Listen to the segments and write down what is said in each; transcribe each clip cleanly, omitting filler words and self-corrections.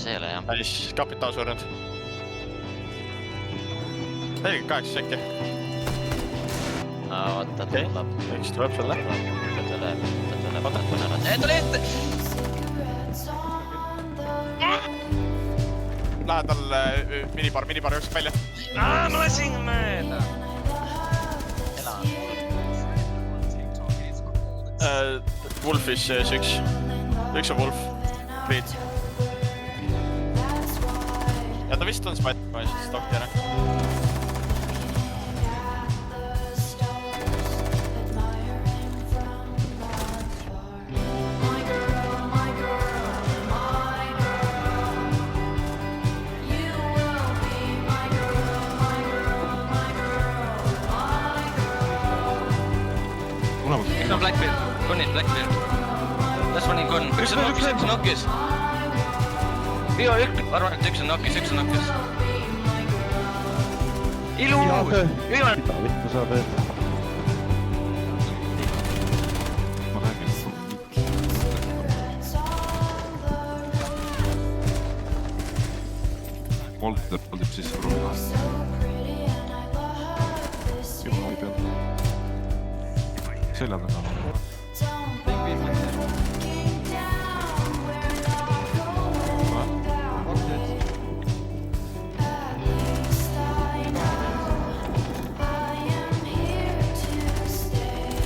see ei ole jah. Nice, kapitaal surnud. 48 sekki. Oota, tuleb. Üks tuleb sulle. Ta tuleb. Tule ette! Lähedal minibar jookseb välja. Ma lasin mööda. Wolfis üks. Üks on Wolf. Reed. Ja ta vist on spat, ma siis stokti ära. Üks on Blackbeard. Gunnis Blackbeard. Last one in gun. Üks on nokkis. Arvan, et üks on nokkis. Ilus! Mida vittu sa teed? Ma räägin. Volter oldib sisse ruumi. Jumal ei peal. Selja taga on.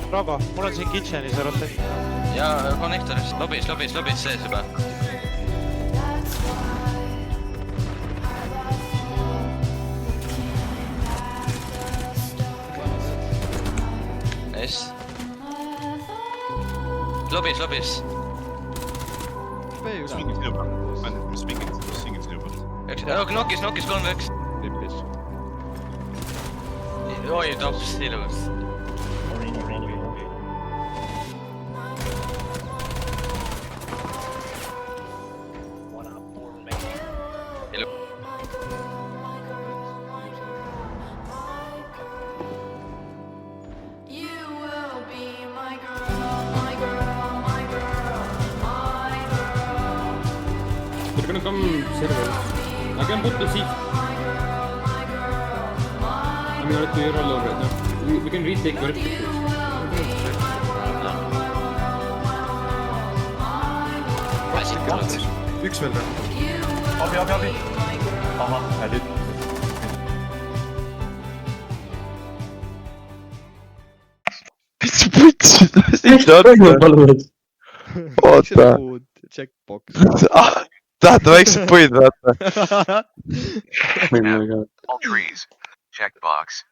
Rago, mul on siin kitchenis arvata. Ja konnektoris. Lobis sees juba. Nice. Lobis. Swinging sinu peal. Swinging sinu peal. Knockis 3-1. Tippis. Oi, tops, ilus. They're gonna come server. I can put the seat. I'm gonna do your roll over it. No, we can retake very quickly. Üks veel veel. Abi. Ahah, hädid. Mis putsid? Oota. Checkbox. Tahate väiksed puid vaata? All trees. Checkbox.